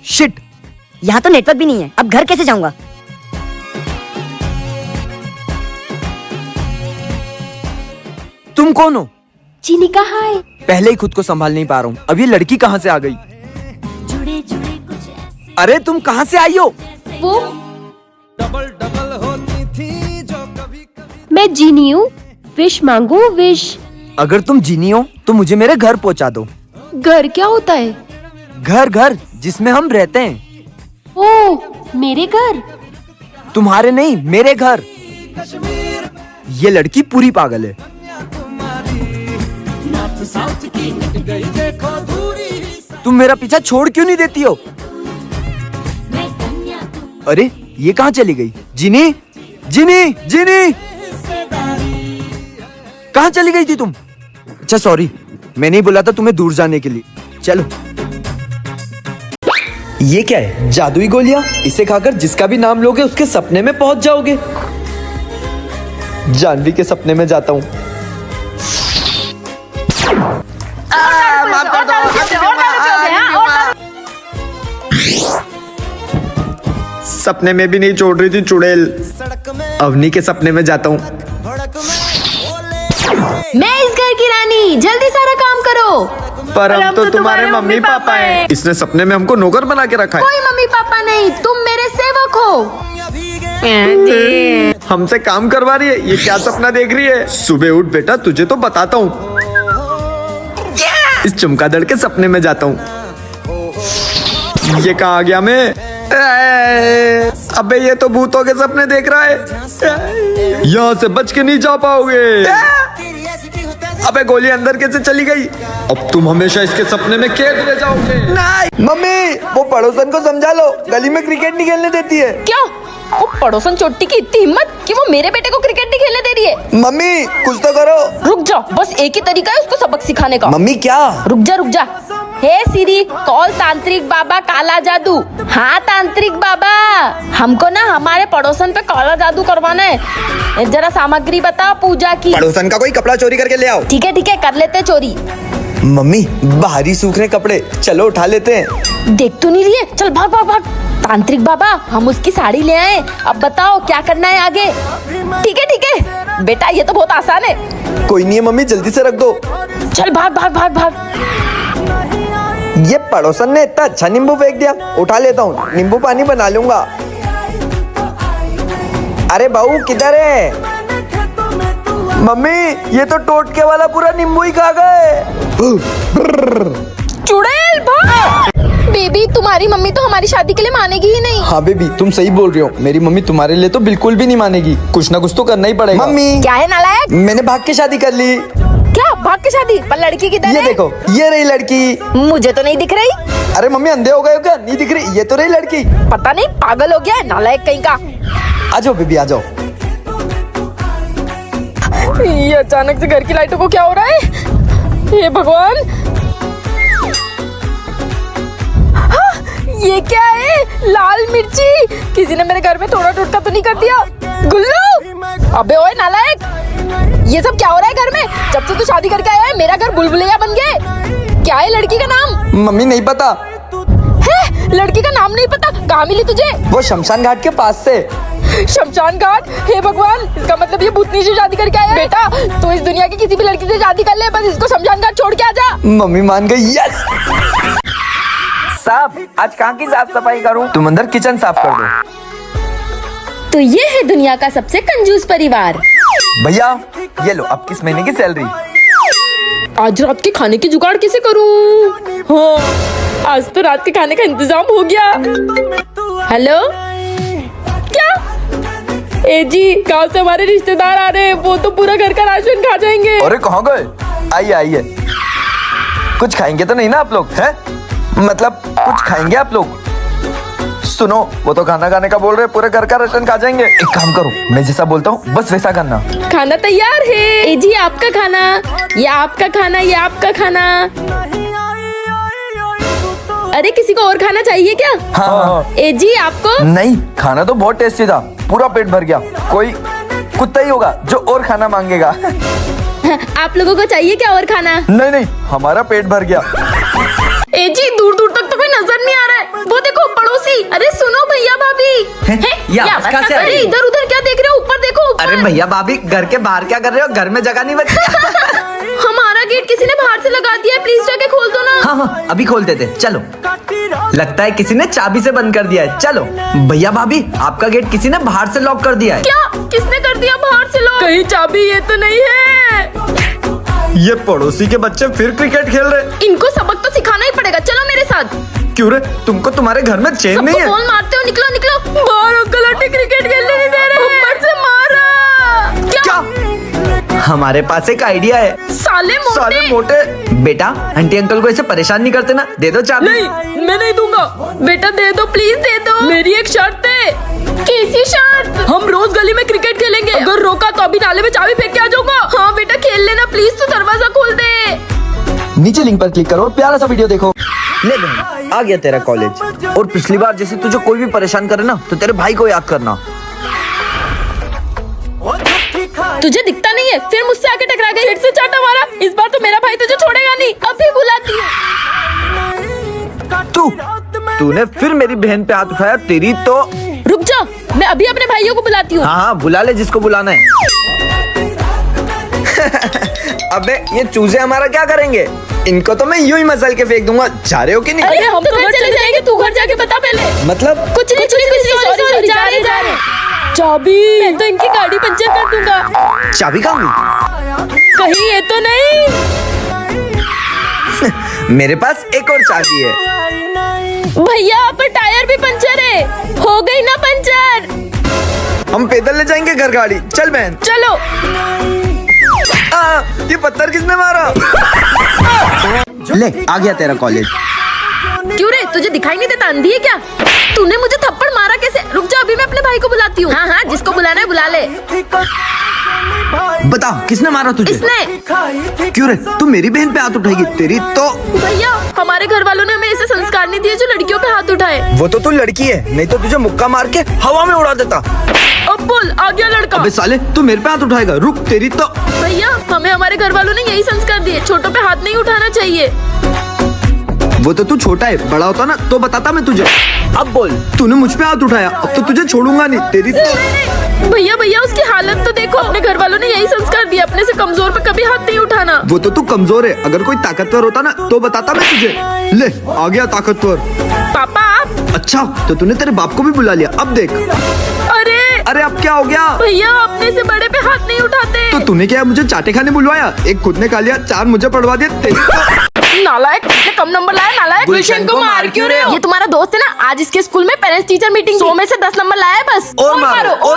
Shit, यहाँ तो network भी नहीं है, अब घर कैसे जाऊंगा? तुम कौन हो? चीनी कहाँ है? पहले ही खुद को संभाल नहीं पा रहा हूँ, अब ये लड़की कहाँ से आ गई? अरे तुम कहाँ से आई हो? वो डबल डबल होती थी जो कभी कभी। मैं जीनी हूँ, विश मांगू विश। अगर तुम जीनी हो तो मुझे मेरे घर पहुँचा दो। घर क्या होता है? घर घर जिसमें हम रहते हैं। ओ, मेरे घर? तुम्हारे नहीं, मेरे घर। ये लड़की पूरी पागल है। तुम मेरा पीछा छोड़ क्यों नहीं देती हो? अरे ये कहाँ चली गई? जिनी, जिनी, जिनी, कहाँ चली गई थी तुम? अच्छा सॉरी, मैंने ही बोला था तुम्हें दूर जाने के लिए। चलो। ये क्या है? जादुई गोलियां? इसे खाकर जिसका भी नाम लोगे उसके सपने में पहुंच जाओगे। जानवी के सपने में जाता हूँ। माफ कर दो। सपने में भी नहीं छोड़ रही थी चुड़ैल। अवनी के सपने में जाता हूँ। मैं इस घर की रानी, जल्दी सारा काम करो। पर हम तो तुम्हारे मम्मी पापा हैं। इसने सपने में हमको नौकर बना के रखा है। कोई मम्मी पापा नहीं, तुम मेरे सेवक हो। हमसे काम करवा रही है। ये क्या सपना देख रही है? सुबह उठ बेटा, तुझे तो बताता हूँ। इस चमगादड़ के सपने में जाता हूँ। ये कहाँ आ गया मैं? अबे ये तो भूतों के सपने देख रहा है। यहाँ से बच के नहीं जा पाओगे। अबे गोली अंदर कैसे चली गई? अब तुम हमेशा इसके सपने में कैद रह जाओगे। नहीं मम्मी, वो पड़ोसन को समझा लो, गली में क्रिकेट नहीं खेलने देती है। क्या? वो पड़ोसन चोटी की इतनी हिम्मत कि वो मेरे बेटे को क्रिकेट नहीं खेलने दे रही है? मम्मी कुछ तो करो। रुक जा, बस एक ही तरीका है उसको सबक सिखाने का। मम्मी क्या? रुक जा रुक जा। हे सिरी, कॉल तांत्रिक बाबा काला जादू। हाँ तांत्रिक बाबा, हमको ना हमारे पड़ोसन पे काला जादू करवाना है। जरा सामग्री बता पूजा की। पड़ोसन का कोई कपड़ा चोरी करके ले आओ। ठीक है कर लेते चोरी। मम्मी बाहरी सूख रहे कपड़े, चलो उठा लेते हैं। देख तो नहीं रही है, चल भाग भाग भाग। तांत्रिक बाबा, हम उसकी साड़ी ले आए, अब बताओ क्या करना है आगे? ठीक है बेटा, ये तो बहुत आसान है। कोई नहीं है मम्मी, जल्दी से रख दो। चल भाग भाग भाग भाग। ये पड़ोसन ने इतना अच्छा नींबू फेंक दिया, उठा लेता हूँ, नींबू पानी बना लूंगा। अरे बहू किधर है? मम्मी ये तो टोटके वाला पूरा नींबू ही खा गए। चुड़ैल भाग। बेबी, तुम्हारी मम्मी तो हमारी शादी के लिए मानेगी ही नहीं। हाँ बेबी तुम सही बोल रही हो, मेरी मम्मी तुम्हारे लिए तो बिल्कुल भी नहीं मानेगी। कुछ ना कुछ तो करना ही पड़ेगा। मम्मी क्या है नालायक? मैंने भाग के शादी कर ली। क्या भाग के शादी? पर लड़की किधर है? ये देखो, ये रही लड़की। मुझे तो नहीं दिख रही। अरे मम्मी अंधे हो गए हो क्या? नहीं दिख रही? ये तो रही लड़की। पता नहीं पागल हो गया है नालायक कहीं का। आ जाओ बेबी आ जाओ। ये अचानक से घर की लाइटों को क्या हो रहा है? हे भगवान, ये क्या है? लाल मिर्ची। किसी ने मेरे घर में थोड़ा टोटका तो नहीं कर दिया? गुल्लू, अबे ओए नालायक, ये सब क्या हो रहा है घर में? जब से तू शादी करके आया है मेरा घर बुलबुलिया बन गया। क्या है लड़की का नाम? मम्मी नहीं पता। है लड़की का नाम नहीं पता? कहाँ मिली तुझे? वो शमशान घाट के पास से। शमशान घाट? हे भगवान, इसका मतलब ये भूतनी से शादी करके आया है। बेटा तो इस दुनिया की किसी भी लड़की से शादी कर ले, बस इसको शमशान घाट छोड़ के आ जा। मम्मी मान गई। यस। साफ, आज कहाँ की साफ सफाई करूं? तुम अंदर किचन साफ कर दो। तो ये है दुनिया का सबसे कंजूस परिवार। भैया ये लो अब किस महीने की सैलरी। आज रात के खाने की जुगाड़ कैसे करूं? हाँ, आज तो रात के खाने का इंतजाम हो गया। हेलो, क्या? ए जी, गांव से हमारे रिश्तेदार आ रहे हैं, वो तो पूरा घर का राशन खा जाएंगे। अरे कहाँ गए? आइए आइए। कुछ खाएंगे तो नहीं ना आप लोग? हैं? मतलब कुछ खाएंगे आप लोग? सुनो, वो तो खाना खाने का बोल रहे, पूरे घर का राशन खा जाएंगे। एक काम करो, मैं जैसा बोलता हूँ बस वैसा करना। खाना तैयार है। ए जी आपका खाना, ये आपका खाना, ये आपका खाना। अरे किसी को और खाना चाहिए क्या? हाँ। ए जी आपको? नहीं, खाना तो बहुत टेस्टी था, पूरा पेट भर गया। कोई कुत्ता ही होगा जो और खाना मांगेगा। आप लोगों को चाहिए क्या और खाना? नहीं नहीं, हमारा पेट भर गया। ए जी दूर दूर तक तो कोई नजर नहीं आ रहा है, वो देखो ये आवाज कहाँ से आ अरे रही है? इधर उधर क्या देख रहे हो? ऊपर देखो ऊपर। अरे भैया भाभी घर के बाहर क्या कर रहे हो? घर में जगह नहीं बची। हमारा गेट किसी ने बाहर से लगा दिया है, प्लीज जाके खोल दो ना। हाँ हाँ अभी खोल देते, चलो। लगता है किसी ने चाबी से बंद कर दिया है, चलो। भैया भाभी आपका गेट किसी ने बाहर से लॉक कर दिया है। क्या? किसने कर दिया बाहर से लॉक? कहीं चाबी ये तो नहीं है। ये पड़ोसी के बच्चे फिर क्रिकेट खेल रहे। इनको सबक तो सिखाना ही पड़ेगा, चलो मेरे साथ। क्यों रे, तुमको तुम्हारे घर में चैन नहीं सबको है? बॉल मारते हो, निकलो निकलो। बाहर अंकल आंटी क्रिकेट खेलने नहीं दे रहे, ऊपर से मारा। क्या? हमारे पास एक आइडिया है। साले साले मोटे। मोटे। बेटा आंटी अंकल को ऐसे परेशान नहीं करते ना, दे दो चाबी। नहीं मैं नहीं दूंगा। बेटा दे दो, प्लीज दे दो। मेरी एक शर्त है। कैसी शर्त? हम रोज गली में क्रिकेट खेलेंगे, अगर रोका तो अभी नाले में चाबी फेंक के आ जाऊंगा। हाँ बेटा खेल लेना प्लीज, तू दरवाजा खोल दे। नीचे लिंक पर क्लिक करो और प्यारा सा वीडियो देखो। ले बहन आ गया तेरा कॉलेज। और पिछली बार जैसे तुझे कोई भी परेशान करे ना तो तेरे भाई को याद करना। तुझे दिखता नहीं है, फिर मुझसे आके टकरा गई, फिर से चाटा मारा। इस बार तो मेरा भाई तुझे छोड़ेगा नहीं, अभी बुलाती हूँ। तूने फिर मेरी बहन पे हाथ उठाया, तेरी तो। रुक जा, मैं अभी अपने भाइयों को बुलाती हूँ। हाँ हाँ बुला ले जिसको बुलाना है। अबे ये चूजे हमारा क्या करेंगे? इनको तो मैं यूं ही मसल के फेंक दूंगा। जा रहे हो कि नहीं? अरे हम तो घर चले जाएंगे, तू घर जाके बता पहले। मतलब कुछ नहीं सॉरी जा रहे। चाबी? मैं तो इनकी गाड़ी पंचर कर दूंगा। चाबी कहाँ गई? कहीं ये तो नहीं? मेरे पास एक और चाबी है। भैया आप पर टायर भी पंचर है। हो गई ना पंचर। हम पैदल ले जाएंगे घर गाड़ी, चल बहन। चलो। ये पत्थर किसने मारा? ले आ गया तेरा कॉलेज। क्यों रे, तुझे दिखाई नहीं देता? अंधी है क्या? तूने मुझे थप्पड़ मारा कैसे? रुक जा, अभी मैं अपने भाई को बुलाती हूँ। हाँ हाँ जिसको बुलाना है बुला ले। बता किसने मारा तुझे? इसने। क्यों रे, तू मेरी बहन पे हाथ उठाएगी? तेरी तो। भैया हमारे घर वालों ने हमें ऐसे संस्कार नहीं दिए जो लड़कियों पे हाथ उठाए। वो तो तू लड़की है, नहीं तो तुझे मुक्का मार के हवा में उड़ा देता। अब बोल, आ गया लड़का। अबे साले तू मेरे पे हाथ उठाएगा? रुक, तेरी तो। भैया हमें हमारे घर वालों ने यही संस्कार दिए, छोटों पे हाथ नहीं उठाना चाहिए। वो तो तू छोटा है, बड़ा होता ना तो बताता मैं तुझे। अब बोल, तूने मुझ पे हाथ उठाया, अब तो तुझे छोड़ूंगा नहीं, तेरी तो। भैया भैया उसकी हालत तो देखो, अपने घर वालों ने यही संस्कार दिया, अपने से कमजोर पे कभी हाथ नहीं उठाना। वो तो तू कमजोर है, अगर कोई ताकतवर होता ना तो बताता मैं तुझे। ले आ गया ताकतवर। पापा आप। अच्छा तो तूने तेरे बाप को भी बुला लिया, अब देख। अरे अरे अब क्या हो गया? भैया अपने से बड़े पे हाथ नहीं उठाते। तो तूने क्या मुझे चाटे खाने बुलवाया? एक खुद ने खा लिया, 4 मुझे पढ़वा दिया, तेरी तो। नालायक, इतने कम नंबर लाया नालायक। गुलशन को मार क्यों रहे हो? ये तुम्हारा दोस्त है ना, आज इसके स्कूल में पेरेंट्स टीचर मीटिंग 100 में से 10 नंबर लाया है बस। और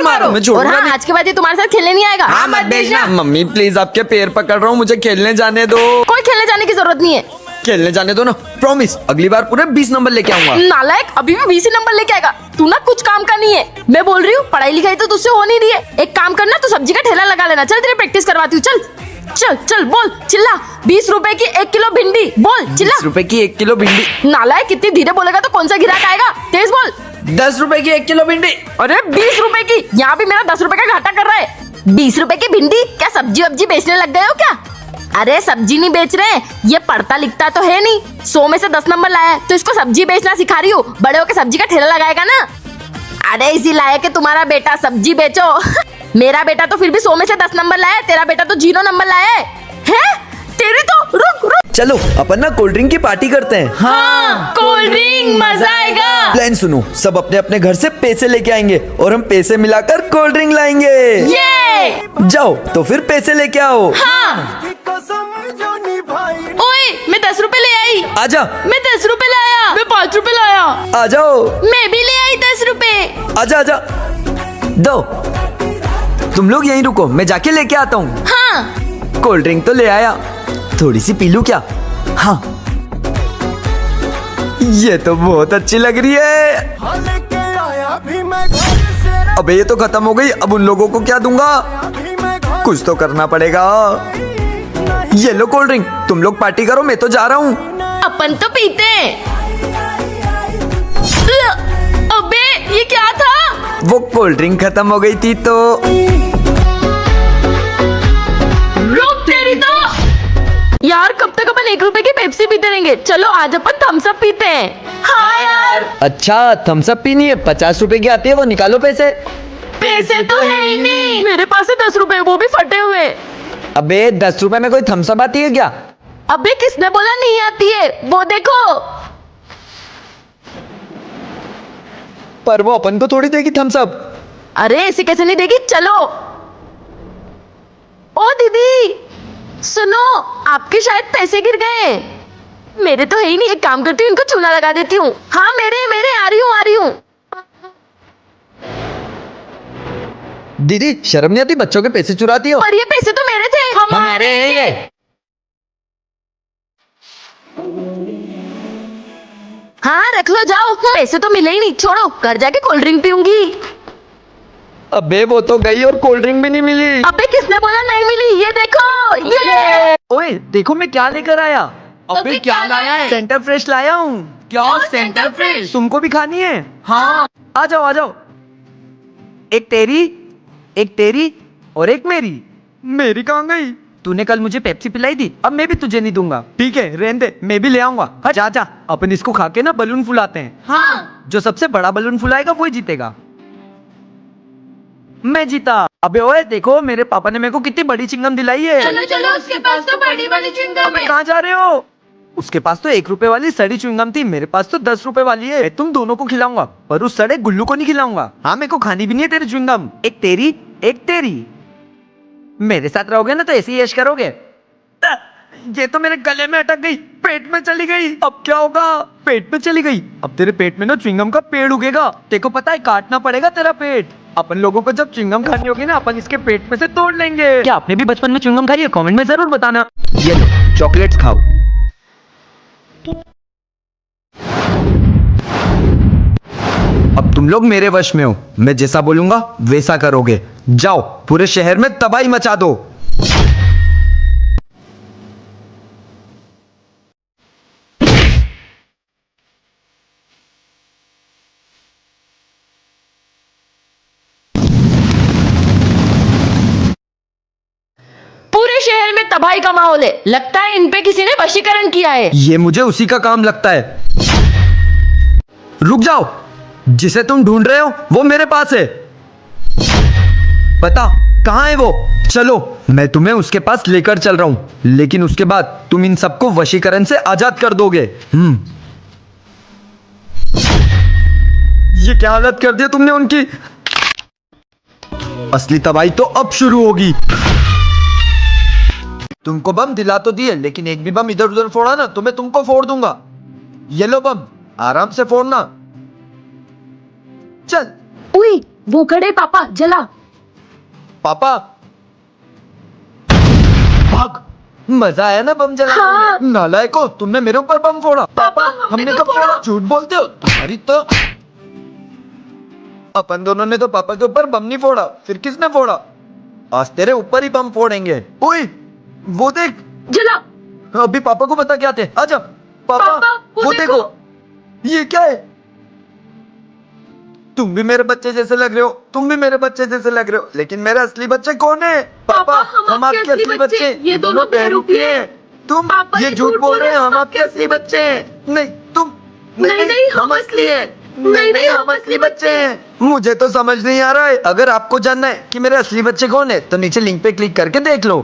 मारो, मैं छोड़ूंगा और हाँ, नहीं। आज के बाद ये तुम्हारे साथ खेलने नहीं आएगा। हाँ मत भेजना। मम्मी प्लीज आपके पैर पकड़ रहा हूँ, मुझे खेलने जाने दो। कोई खेलने जाने की जरूरत नहीं है। खेलने जाने दो ना, प्रॉमिस अगली बार पूरे 20 नंबर लेके आऊंगा। नालायक, अभी भी 20 नंबर लेके आएगा। तू ना कुछ काम का नहीं है, मैं बोल रही हूँ। पढ़ाई लिखाई तो तुझसे हो नहीं रही है, एक काम करना, तू सब्जी का ठेला लगा लेना। चल तेरी प्रैक्टिस करवाती हूँ, चल चल चल। बोल, चिल्ला। 20 रुपए की 1 किलो भिंडी। बोल चिल्ला। 20 रुपए की 1 किलो भिंडी। नालायक, कितनी धीरे बोलेगा तो कौन सा ग्राहक आएगा? तेज बोल। 10 रुपए की 1 किलो भिंडी। अरे 20 रुपए की, यहाँ भी मेरा 10 रुपए का घाटा कर रहा है। 20 रुपए की भिंडी? क्या सब्जी वब्जी बेचने लग गए हो क्या? अरे सब्जी नहीं बेच रहे, ये पढ़ता लिखता तो है नहीं। 100 में से 10 नंबर लाया है तो इसको सब्जी बेचना सिखा रही हूँ। बड़े होके सब्जी का ठेला लगाएगा ना। अरे इसी लायक है तुम्हारा बेटा, सब्जी बेचो। मेरा बेटा तो फिर भी 100 में से 10 नंबर लाया है, तेरा बेटा तो 0 नंबर लाया है। तेरी तो। रुक रुक, चलो अपन ना कोल्ड ड्रिंक की पार्टी करते हैं। हाँ कोल्ड ड्रिंक, मजा आएगा। प्लान सुनो, सब अपने अपने घर से पैसे लेके आएंगे और हम पैसे मिलाकर कोल्ड ड्रिंक लाएंगे। ये जाओ तो फिर पैसे लेके आओ। हाँ। ओए मैं 10 रुपए ले आई। आजा। मैं 10 रुपए लाया। मैं 5 रुपए लाया। आ जाओ। मैं भी ले आई 10 रुपए। आजा आजा। दो। तुम लोग यहीं रुको, मैं जाके लेके आता हूँ। हाँ। कोल्ड ड्रिंक तो ले आया, थोड़ी सी पी लूं क्या? हाँ ये तो बहुत अच्छी लग रही है। अबे ये तो खत्म हो गई, अब उन लोगों को क्या दूंगा? कुछ तो करना पड़ेगा। ये लो कोल्ड ड्रिंक, तुम लोग पार्टी करो, मैं तो जा रहा हूँ। अपन तो पीते हैं। अबे ये क्या था? वो कोल्ड ड्रिंक खत्म हो गई थी तो। रुक तेरी तो। यार कब तक अपन 1 रुपए की पेप्सी पीते रहेंगे। चलो आज अपन थम्स अप पीते हैं। हाँ यार। अच्छा थम्स अप पीनी है, 50 रुपए की आती है, वो निकालो पैसे। पैसे तो है ही नहीं। मेरे पास है 10 रुपए, वो भी फटे हुए। अबे 10 रुपए में कोई थम्स अप आती है क्या? अबे किसने बोला नहीं आती है? वो देखो। पर वो अपन को थोड़ी देगी थम्स अप। अरे ऐसे कैसे नहीं देगी? चलो। ओ दीदी सुनो, आपके शायद पैसे गिर गए। मेरे तो है ही नहीं। एक काम करती हूँ, इनको चूना लगा देती हूँ। हाँ मेरे मेरे आ रही हूँ। दीदी शर्म नहीं आती, बच्चों के पैसे चुराती हो? पर ये पैसे तो मेरे थे। हमारे हैं ये। हाँ रख लो, जाओ। पैसे तो मिले ही नहीं, छोड़ो, घर जाके कोल्ड ड्रिंक पीऊंगी। अबे वो तो गई और कोल्ड ड्रिंक भी नहीं मिली। अबे किसने बोला नहीं मिली? ये देखो ये। ओए देखो मैं क्या लेकर आया। अबे क्या लाया है? सेंटर फ्रेश लाया हूँ। क्या सेंटर फ्रेश? तुमको भी खानी है? हाँ। आ जाओ। एक तेरी और एक मेरी। मेरी कहाँ गई? तूने कल मुझे पेप्सी पिलाई थी, अब मैं भी तुझे नहीं दूंगा। ठीक है रहने दे, मैं भी ले आऊंगा। जा अपन इसको खा के ना बलून फुलाते हैं। हाँ। जो सबसे बड़ा बलून फुलाएगा वही जीतेगा। मैं जीता। अबे ओए देखो मेरे पापा ने मेरे को कितनी बड़ी चिंगम दिलाई है। चलो चलो, उसके पास तो बड़ी वाली च्युइंगम है। कहाँ जा रहे हो? उसके पास तो 1 रुपए वाली सड़ी च्युइंगम थी, मेरे पास तो 10 रुपए वाली है। तुम दोनों को खिलाऊंगा, पर उस सड़े गुल्लू को नहीं खिलाऊंगा। हाँ मेरे को खानी भी नहीं है तेरी च्युइंगम। एक तेरी। मेरे साथ रहोगे ना तो ऐसे ही ऐश करोगे। ये तो मेरे गले में अटक गई, पेट में चली गई। अब क्या होगा? पेट में चली गई। अब तेरे पेट में ना च्युइंगम का पेड़ उगेगा। तेको पता है काटना पड़ेगा तेरा पेट। अपन लोगों को जब च्युइंगम खानी होगी ना, अपन इसके पेट में से तोड़ लेंगे। क्या आपने भी बचपन में च्युइंगम खाई है? कमेंट में जरूर बताना। ये लो चॉकलेट्स खाओ। अब तुम लोग मेरे वश में हो, मैं जैसा बोलूंगा वैसा करोगे। जाओ पूरे शहर में तबाही मचा दो। पूरे शहर में तबाही का माहौल है। लगता है इन पे किसी ने वशीकरण किया है। ये मुझे उसी का काम लगता है। रुक जाओ, जिसे तुम ढूंढ रहे हो वो मेरे पास है। पता कहाँ है वो? चलो मैं तुम्हें उसके पास लेकर चल रहा हूं, लेकिन उसके बाद तुम इन सबको वशीकरण से आजाद कर दोगे। ये क्या हालत कर दी तुमने उनकी। असली तबाही तो अब शुरू होगी। तुमको बम दिला तो दिए, लेकिन एक भी बम इधर उधर फोड़ा ना तो मैं तुमको फोड़ दूंगा। ये लो बम, आराम से फोड़ना। चल। उई, वो खड़े पापा, जला। पापा भाग। मजा आया ना बम जलाने हाँ। में? नालायको, तुमने मेरे ऊपर बम फोड़ा। पापा हमने कब फोड़ा? झूठ बोलते हो तुम्हारी तो। अपन दोनों ने तो पापा के ऊपर बम नहीं फोड़ा, फिर किसने फोड़ा? आज तेरे ऊपर ही बम फोड़ेंगे। ओए वो देख, जला। अभी पापा को पता क्या थे। आजा पापा, वो देखो। ये क्या है? तुम भी मेरे बच्चे जैसे लग रहे हो, तुम भी मेरे बच्चे जैसे लग रहे हो, लेकिन मेरे असली बच्चे कौन है? पापा हम आपके असली बच्चे। ये दोनों बेवकूफ हैं। तुम ये झूठ बोल रहे हैं, हम आपके असली बच्चे हैं। नहीं तुम नहीं, हम असली हैं। नहीं, हम असली बच्चे हैं। मुझे तो समझ नहीं आ रहा है। अगर आपको जानना है कि मेरे असली बच्चे कौन है तो नीचे लिंक पे क्लिक करके देख लो।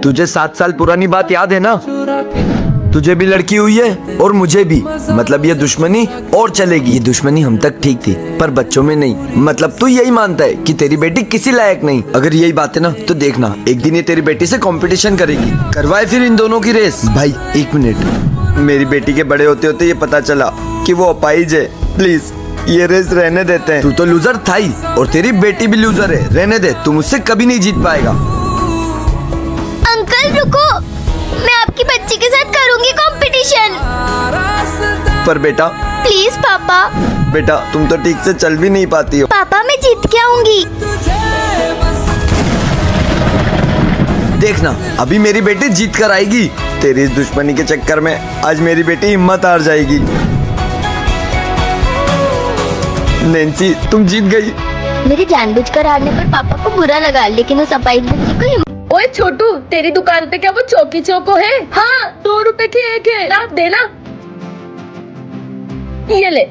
तुझे 7 साल पुरानी बात याद है ना? तुझे भी लड़की हुई है और मुझे भी। मतलब ये दुश्मनी और चलेगी। ये दुश्मनी हम तक ठीक थी, पर बच्चों में नहीं। मतलब तू यही मानता है कि तेरी बेटी किसी लायक नहीं। अगर यही बात है ना तो देखना, एक दिन ये तेरी बेटी से कंपटीशन करेगी। करवाए फिर इन दोनों की रेस। भाई 1 मिनट, मेरी बेटी के बड़े होते होते ये पता चला कि वो अपाहिज है। प्लीज ये रेस रहने देते हैं। तू तो लूजर था ही, और तेरी बेटी भी लूजर है। रहने दे, तू मुझसे कभी नहीं जीत पाएगा। अंकल रुको, मैं आपकी बच्ची के साथ करूंगी कंपटीशन। पर बेटा, प्लीज पापा। बेटा तुम तो ठीक से चल भी नहीं पाती हो। पापा मैं जीत के आऊंगी। देखना अभी मेरी बेटी जीत कर आएगी। तेरी इस दुश्मनी के चक्कर में आज मेरी बेटी हिम्मत हार जाएगी। नैन्सी तुम जीत गई। मेरे जानबूझकर हारने पर पापा को बुरा लगा, लेकिन उस अपाहिज बच्ची को ओए छोटू, तेरी दुकान पे क्या वो चौकी चौको है? हाँ, 2 रुपए की एक है ना, देना। ये ले।